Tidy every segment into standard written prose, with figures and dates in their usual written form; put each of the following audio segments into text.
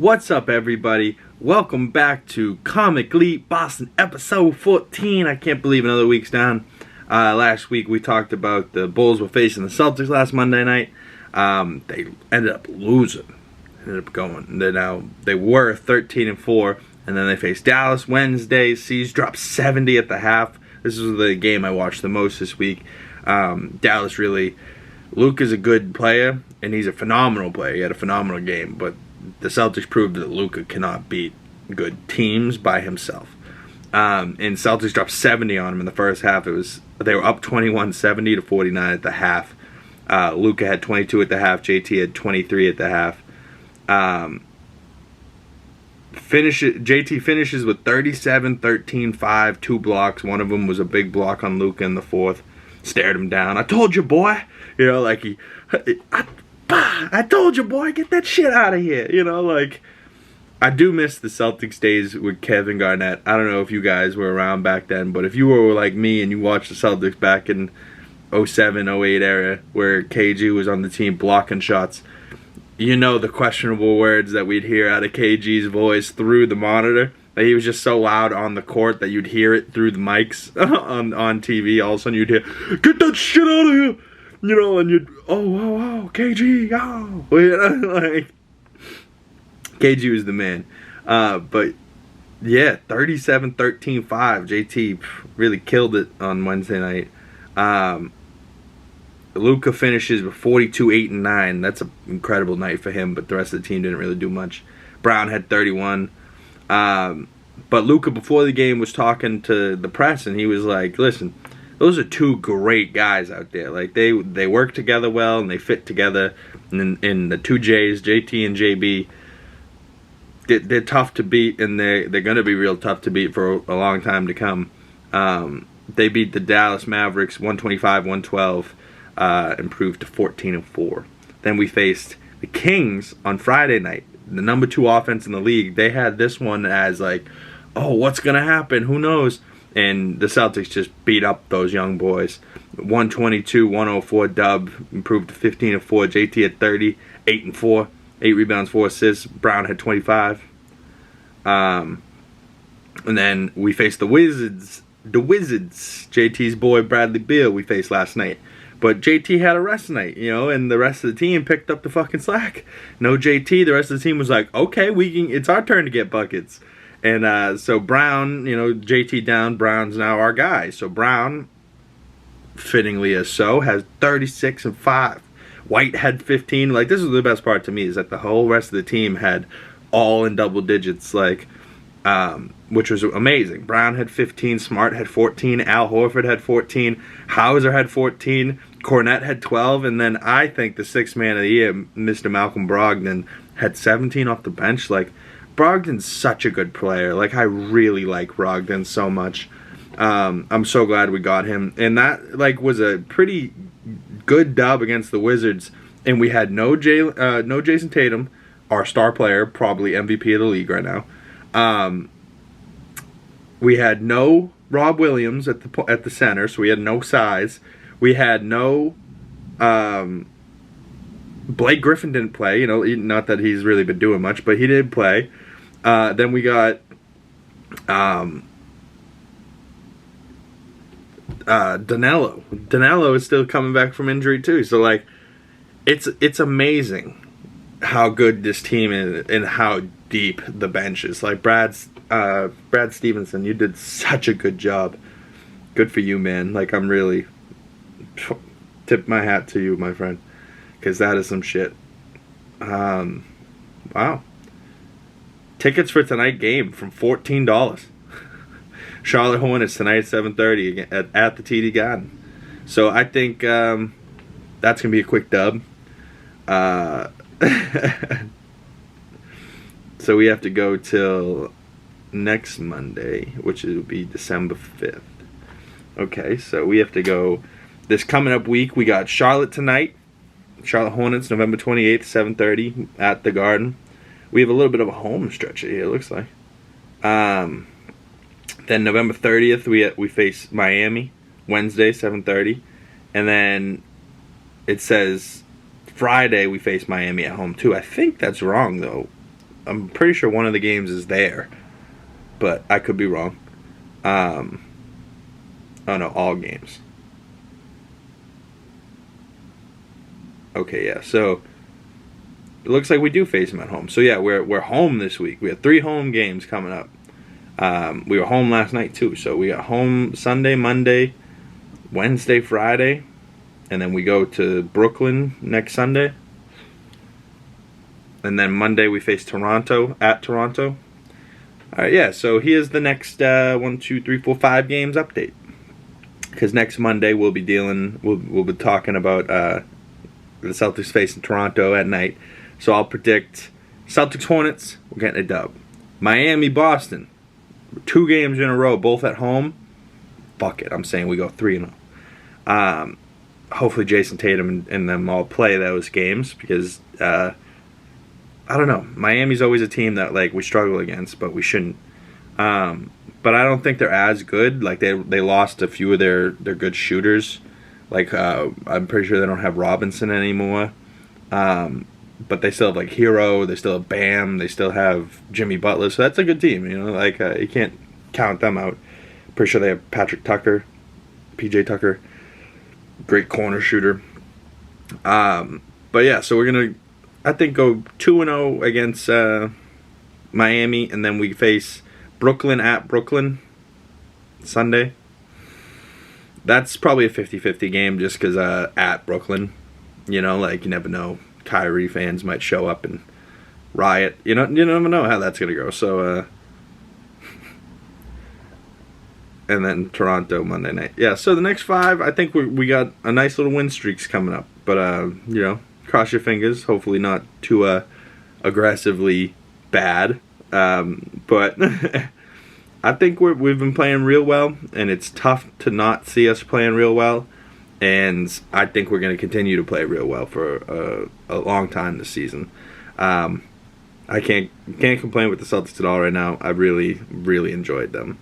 What's up, everybody? Welcome back to Comically Boston episode 14. I can't believe another week's down. Last week we talked about the Bulls were facing the Celtics last Monday night. They ended up losing. They were 13-4, and then they faced Dallas Wednesday. C's dropped 70 at the half. This was the game I watched the most this week. Dallas really... Luke is a good player, and he's a phenomenal player. He had a phenomenal game, but the Celtics proved that Luka cannot beat good teams by himself. And Celtics dropped 70 on him in the first half. They were up 21-70 to 49 at the half. Luka had 22 at the half. JT had 23 at the half. JT finishes with 37, 13, 5, 2 blocks. One of them was a big block on Luka in the fourth. Stared him down. I told you, boy. You know, like I told you, boy, get that shit out of here. You know, like, I do miss the Celtics days with Kevin Garnett. I don't know if you guys were around back then, but if you were like me and you watched the Celtics back in 07, 08 era where KG was on the team blocking shots, you know the questionable words that we'd hear out of KG's voice through the monitor. Like, he was just so loud on the court that you'd hear it through the mics on TV. All of a sudden you'd hear, get that shit out of here! You know, and you'd, oh, KG, oh. You know, like, KG was the man. But, yeah, 37-13-5. JT really killed it on Wednesday night. Luka finishes with 42, 8, and 9. That's an incredible night for him, but the rest of the team didn't really do much. Brown had 31. But Luka, before the game, was talking to the press, and he was like, listen, those are two great guys out there. Like, they work together well, and they fit together. And the two J's, JT and JB, they're tough to beat, and they're going to be real tough to beat for a long time to come. They beat the Dallas Mavericks 125-112, improved to 14-4. Then we faced the Kings on Friday night. The number 2 offense in the league. They had this one as like, oh, what's going to happen? Who knows? And the Celtics just beat up those young boys. 122-104 dub, improved to 15-4. JT had 30, 8-4, 8 rebounds, 4 assists. Brown had 25. And then we faced the Wizards. JT's boy Bradley Beal we faced last night. But JT had a rest night, you know, and the rest of the team picked up the fucking slack. No JT, the rest of the team was like, okay, it's our turn to get buckets. And so Brown, you know, JT down, Brown's now our guy. So Brown, fittingly as so, has 36 and 5. White had 15. Like, this is the best part to me, is that the whole rest of the team had all in double digits, like, which was amazing. Brown had 15, Smart had 14, Al Horford had 14, Hauser had 14, Cornette had 12, and then I think the 6th man of the year, Mr. Malcolm Brogdon, had 17 off the bench. Like, Brogdon's such a good player. Like, I really like Brogdon so much. I'm so glad we got him. And that, like, was a pretty good dub against the Wizards. And we had no Jason Tatum, our star player, probably MVP of the league right now. We had no Rob Williams at the center, so we had no size. We had no Blake Griffin didn't play. You know, not that he's really been doing much, but he did play. Then we got Danilo. Danilo is still coming back from injury too. So, like, it's amazing how good this team is and how deep the bench is. Like, Brad Stevenson, you did such a good job. Good for you, man. Like, I'm really tip my hat to you, my friend, because that is some shit. Wow. Tickets for tonight game from $14. Charlotte Hornets tonight at 7:30 at the TD Garden. So I think that's gonna be a quick dub. So we have to go till next Monday, which will be December 5th. Okay, so we have to go this coming up week. We got Charlotte tonight. Charlotte Hornets, November 28th, 7:30 at the Garden. We have a little bit of a home stretch here, it looks like. Then November 30th, we face Miami, Wednesday, 7:30. And then it says Friday we face Miami at home, too. I think that's wrong, though. I'm pretty sure one of the games is there, but I could be wrong. Oh no, all games. Okay, yeah. So it looks like we do face them at home. So yeah, we're home this week. We have 3 home games coming up. We were home last night too. So we got home Sunday, Monday, Wednesday, Friday, and then we go to Brooklyn next Sunday. And then Monday we face Toronto at Toronto. All right, yeah. So here's the next 1, 2, 3, 4, 5 games update. Because next Monday we'll be talking about the Celtics facing Toronto at night. So I'll predict Celtics Hornets. We're getting a dub. Miami Boston. 2 games in a row, both at home. Fuck it. I'm saying we go 3-0. Hopefully Jason Tatum and them all play those games because I don't know. Miami's always a team that like we struggle against, but we shouldn't. But I don't think they're as good. Like they lost a few of their good shooters. Like I'm pretty sure they don't have Robinson anymore. But they still have like Hero. They still have Bam. They still have Jimmy Butler. So that's a good team. You know, like you can't count them out. Pretty sure they have Patrick Tucker, PJ Tucker, great corner shooter. But yeah, so we're gonna, I think, go 2-0 against Miami, and then we face Brooklyn at Brooklyn Sunday. That's probably a 50-50 game just because at Brooklyn, you know, like you never know. Kyrie fans might show up and riot. You never know how that's gonna go. So, and then Toronto Monday night. Yeah. So the next 5, I think we got a nice little win streaks coming up. But you know, cross your fingers. Hopefully not too aggressively bad. But I think we've been playing real well, and it's tough to not see us playing real well. And I think we're going to continue to play real well for a long time this season. I can't complain with the Celtics at all right now. I really, really enjoyed them.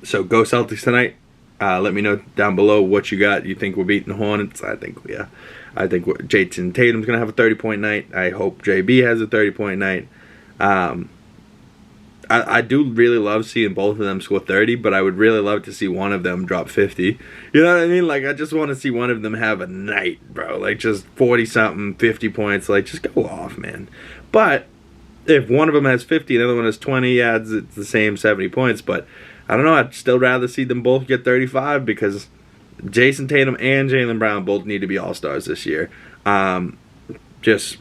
So go Celtics tonight. Let me know down below what you got. You think we're beating the Hornets? I think Jason Tatum's going to have a 30-point night. I hope JB has a 30-point night. I do really love seeing both of them score 30, but I would really love to see one of them drop 50. You know what I mean? Like, I just want to see one of them have a night, bro. Like, just 40-something, 50 points. Like, just go off, man. But if one of them has 50 and the other one has 20, yeah, it's the same 70 points. But I don't know. I'd still rather see them both get 35 because Jason Tatum and Jaylen Brown both need to be all-stars this year. Just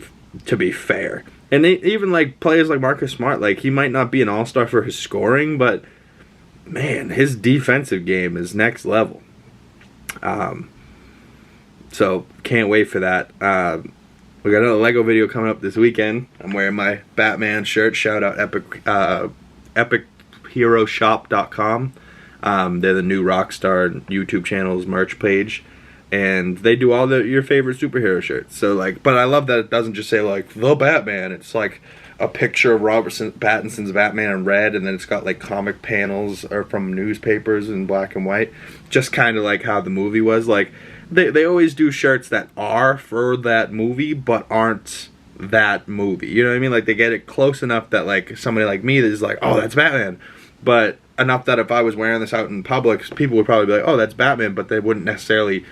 to be fair. And even like players like Marcus Smart, like he might not be an all-star for his scoring, but man, his defensive game is next level. So can't wait for that. We got another Lego video coming up this weekend. I'm wearing my Batman shirt. Shout out EpicHeroShop.com. They're the new Rockstar YouTube channel's merch page. And they do all your favorite superhero shirts. So like, but I love that it doesn't just say like the Batman. It's like a picture of Robert Pattinson's Batman in red, and then it's got like comic panels or from newspapers in black and white. Just kind of like how the movie was. Like they always do shirts that are for that movie but aren't that movie. You know what I mean? Like they get it close enough that like somebody like me is like, oh, that's Batman. But enough that if I was wearing this out in public, people would probably be like, oh, that's Batman, but they wouldn't necessarily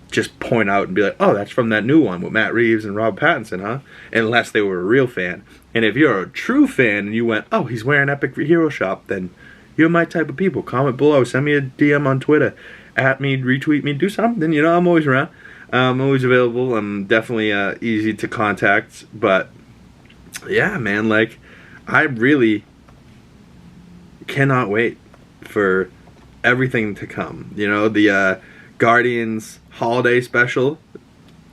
just point out and be like, oh, that's from that new one with Matt Reeves and Rob Pattinson, huh? Unless they were a real fan. And if you're a true fan and you went, oh, he's wearing Epic Hero Shop, then you're my type of people. Comment below. Send me a DM on Twitter. At me, retweet me, do something. You know, I'm always around. I'm always available. I'm definitely easy to contact. But, yeah, man, like, I really cannot wait for everything to come. You know, the Guardians holiday special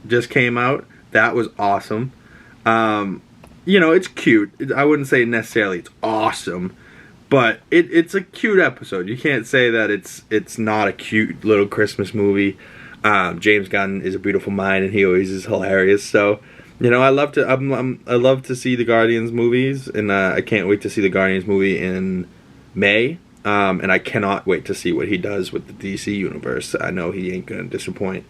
just came out. That was awesome. You know, it's cute. I wouldn't say necessarily it's awesome, but it's a cute episode. You can't say that it's not a cute little Christmas movie. James Gunn is a beautiful mind, and he always is hilarious. So, you know, I love to see the Guardians movies, and I can't wait to see the Guardians movie in May. And I cannot wait to see what he does with the DC universe. I know he ain't gonna disappoint.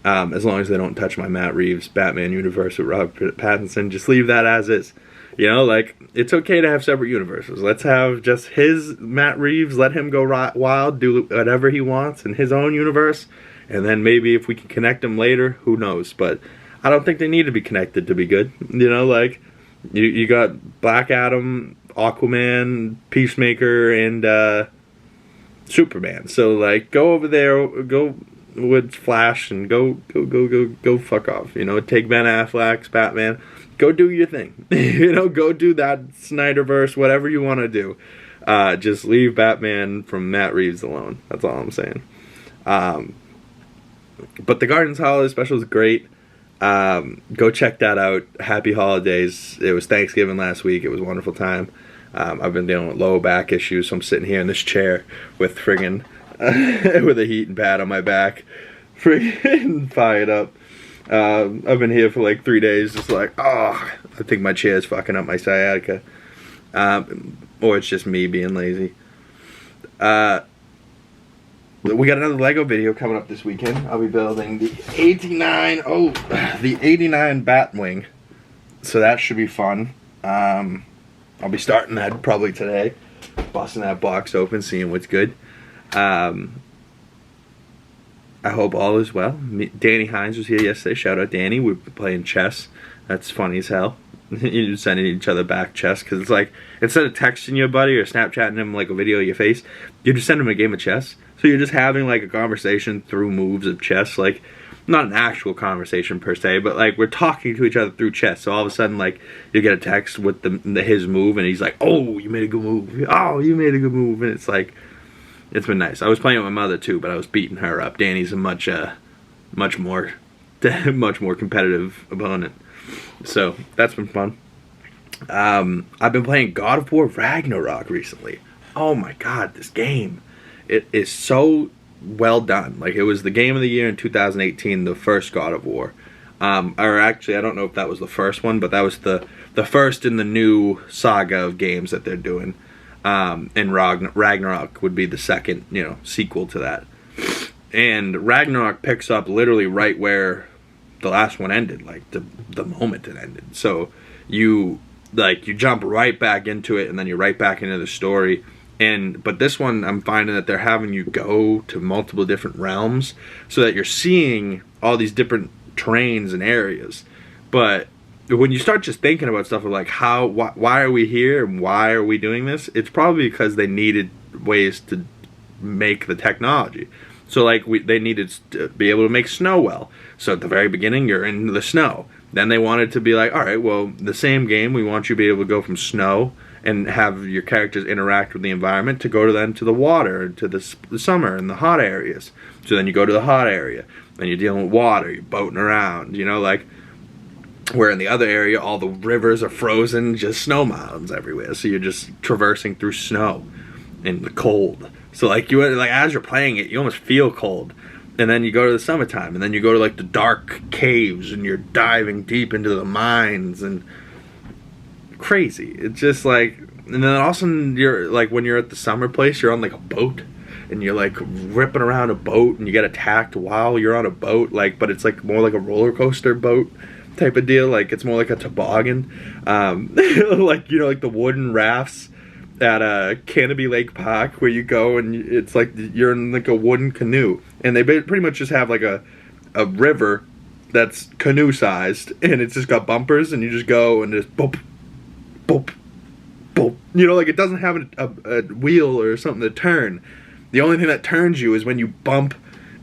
As long as they don't touch my Matt Reeves Batman universe with Robert Pattinson, just leave that as is. You know, like, it's okay to have separate universes. Let's have just his Matt Reeves, let him go wild, do whatever he wants in his own universe, and then maybe if we can connect them later, who knows. But I don't think they need to be connected to be good. You know, like, you got Black Adam, Aquaman, Peacemaker, and Superman. So, like, go over there, go with Flash, and go fuck off. You know, take Ben Affleck's Batman. Go do your thing. You know, go do that Snyderverse, whatever you want to do. Just leave Batman from Matt Reeves alone. That's all I'm saying. But the Guardians Holiday Special is great. Go check that out. Happy holidays. It was Thanksgiving last week. It was a wonderful time. I've been dealing with low back issues, so I'm sitting here in this chair with friggin' with a heating pad on my back, friggin' fired up. I've been here for like 3 days, just like, oh, I think my chair's fucking up my sciatica. Or it's just me being lazy. We got another Lego video coming up this weekend. I'll be building the 89 Batwing. So that should be fun. I'll be starting that probably today. Busting that box open, seeing what's good. I hope all is well. Danny Hines was here yesterday. Shout out Danny. We've been playing chess. That's funny as hell. You're sending each other back chess, because it's like, instead of texting your buddy or Snapchatting him like a video of your face, you just send him a game of chess. So you're just having like a conversation through moves of chess. Like, not an actual conversation per se, but like we're talking to each other through chess. So all of a sudden, like, you get a text with his move, and he's like, "Oh, you made a good move. Oh, you made a good move." And it's like, it's been nice. I was playing with my mother too, but I was beating her up. Danny's a much more competitive opponent. So that's been fun. I've been playing God of War Ragnarok recently. Oh my god, this game. It is so well done. Like, it was the game of the year in 2018, the first God of War. Or actually, I don't know if that was the first one, but that was the first in the new saga of games that they're doing. And Ragnarok would be the second, sequel to that. And Ragnarok picks up literally right where the last one ended, like the moment it ended. So you jump right back into it, and then you're right back into the story. But this one, I'm finding that they're having you go to multiple different realms, so that you're seeing all these different terrains and areas. But when you start just thinking about stuff like why are we here and why are we doing this, it's probably because they needed ways to make the technology. So like they needed to be able to make snow well. So at the very beginning, you're in the snow. Then they wanted to be like, all right, well, the same game, we want you to be able to go from snow and have your characters interact with the environment to go to the water, to the summer and the hot areas. So then you go to the hot area, then you're dealing with water, you're boating around, like. Where in the other area, all the rivers are frozen, just snow mountains everywhere. So you're just traversing through snow in the cold. So like as you're playing it, you almost feel cold. And then you go to the summertime, and then you go to like the dark caves, and you're diving deep into the mines, and crazy. It's just like, and then all of a sudden you're like, when you're at the summer place, you're on like a boat, and you're like ripping around a boat, and you get attacked while you're on a boat, like, but it's like more like a roller coaster boat type of deal. Like, it's more like a toboggan, like like the wooden rafts at Canopy Lake Park, where you go and it's like you're in like a wooden canoe, and they pretty much just have like a river that's canoe sized, and it's just got bumpers, and you just go and just boop boop boop. Like, it doesn't have a wheel or something to turn. The only thing that turns you is when you bump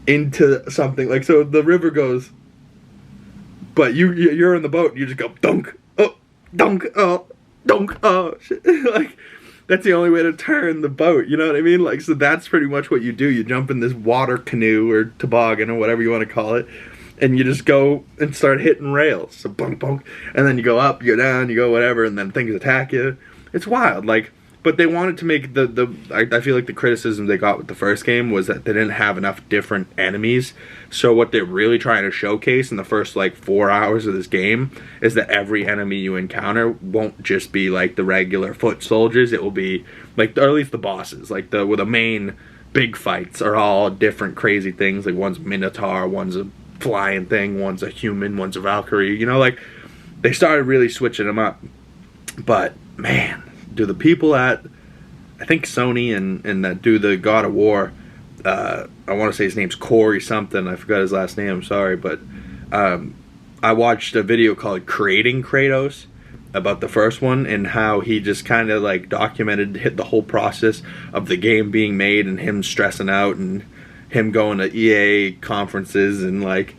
into something. Like, so the river goes, but you're in the boat, and you just go dunk, oh, dunk, oh, dunk, oh, shit. Like, that's the only way to turn the boat, you know what I mean? Like, so that's pretty much what you do. You jump in this water canoe or toboggan or whatever you want to call it, and you just go and start hitting rails. So bunk, bunk, and then you go up, you go down, you go whatever, and then things attack you. It's wild, like. But they wanted to make I feel like the criticism they got with the first game was that they didn't have enough different enemies. So what they're really trying to showcase in the first like 4 hours of this game is that every enemy you encounter won't just be like the regular foot soldiers. It will be like, or at least the bosses, like the main big fights are all different crazy things. Like, one's Minotaur, one's a flying thing, one's a human, one's a Valkyrie. You know, like, they started really switching them up. But, man, do the people at, I think Sony and that do the God of War, I want to say his name's Corey something, I forgot his last name, I'm sorry, but I watched a video called Creating Kratos about the first one, and how he just kind of like documented the whole process of the game being made, and him stressing out, and him going to EA conferences, and like,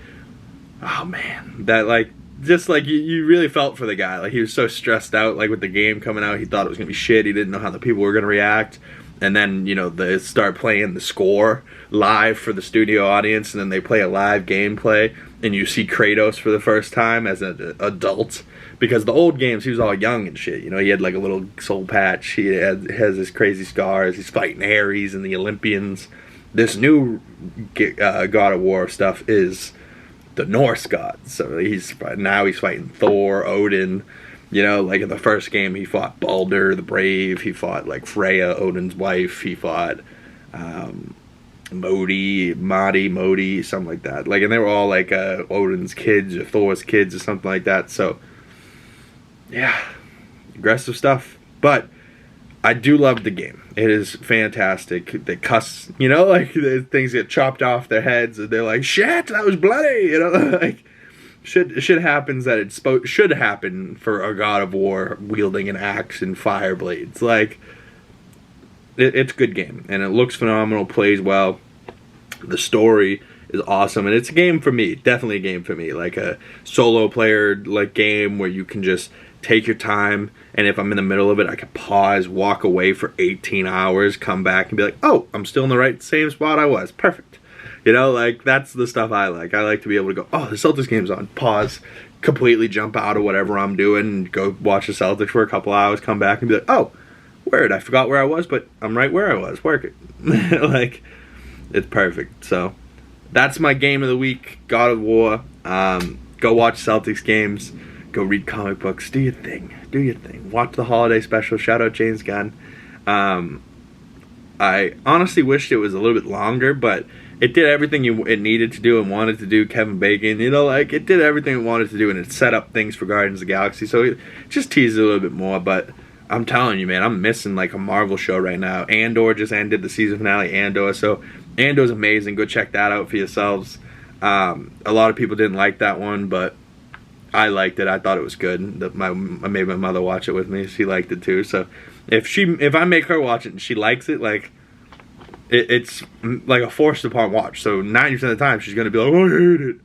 oh man, that like, just like you really felt for the guy. Like, he was so stressed out, like with the game coming out, he thought it was gonna be shit, he didn't know how the people were gonna react. And then, you know, they start playing the score live for the studio audience, and then they play a live gameplay, and you see Kratos for the first time as an adult. Because the old games, he was all young and shit. You know, he had like a little soul patch. He has his crazy scars. He's fighting Ares and the Olympians. This new God of War stuff is the Norse gods. So he's fighting Thor, Odin. You know, like in the first game, he fought Baldur the Brave. He fought like Freya, Odin's wife. He fought Modi, something like that. Like, and they were all like Odin's kids or Thor's kids or something like that. So, yeah, aggressive stuff. But I do love the game. It is fantastic. They cuss, you know, like things get chopped off their heads, and they're like, "Shit, that was bloody," you know, like. Shit happens that it should happen for a God of War wielding an axe and fire blades. Like, it's a good game, and it looks phenomenal, plays well. The story is awesome, and it's a game for me, definitely a game for me. Like a solo player like game where you can just take your time, and if I'm in the middle of it, I can pause, walk away for 18 hours, come back and be like, oh, I'm still in the same spot I was. Perfect. You know, like, that's the stuff I like. I like to be able to go, oh, the Celtics game's on. Pause, completely jump out of whatever I'm doing, and go watch the Celtics for a couple hours, come back and be like, oh, weird, I forgot where I was, but I'm right where I was. Work it. Like, it's perfect. So, that's my game of the week, God of War. Go watch Celtics games. Go read comic books. Do your thing. Do your thing. Watch the holiday special. Shout out James Gunn. I honestly wished it was a little bit longer, but it did everything it needed to do and wanted to do. Kevin Bacon, you know, like, it did everything it wanted to do, and it set up things for Guardians of the Galaxy, so it just teased it a little bit more. But I'm telling you, man, I'm missing like a Marvel show right now. Andor just ended the season finale, Andor, so Andor's amazing. Go check that out for yourselves. A lot of people didn't like that one, but I liked it. I thought it was good. I made my mother watch it with me. She liked it too. So if I make her watch it and she likes it, like, it's like a forced upon watch. So 90% of the time she's gonna be like, oh, I hate it.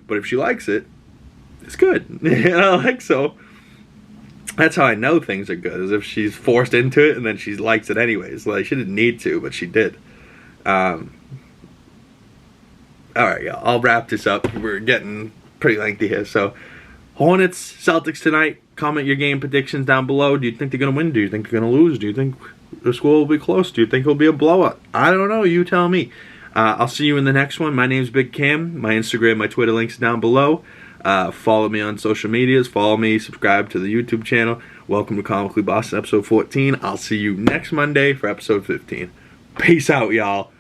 But if she likes it, it's good. You know, like, so that's how I know things are good, is if she's forced into it and then she likes it anyways. Like, she didn't need to, but she did. Alright, y'all, I'll wrap this up. We're getting pretty lengthy here. So, Hornets, Celtics tonight. Comment your game predictions down below. Do you think they're gonna win? Do you think they're gonna lose? Do you think the score will be close? Do you think it'll be a blowout? I don't know. You tell me. I'll see you in the next one. My name's Big Cam. My Instagram, my Twitter links down below. Follow me on social medias. Follow me. Subscribe to the YouTube channel. Welcome to Comically Boston, episode 14. I'll see you next Monday for episode 15. Peace out, y'all.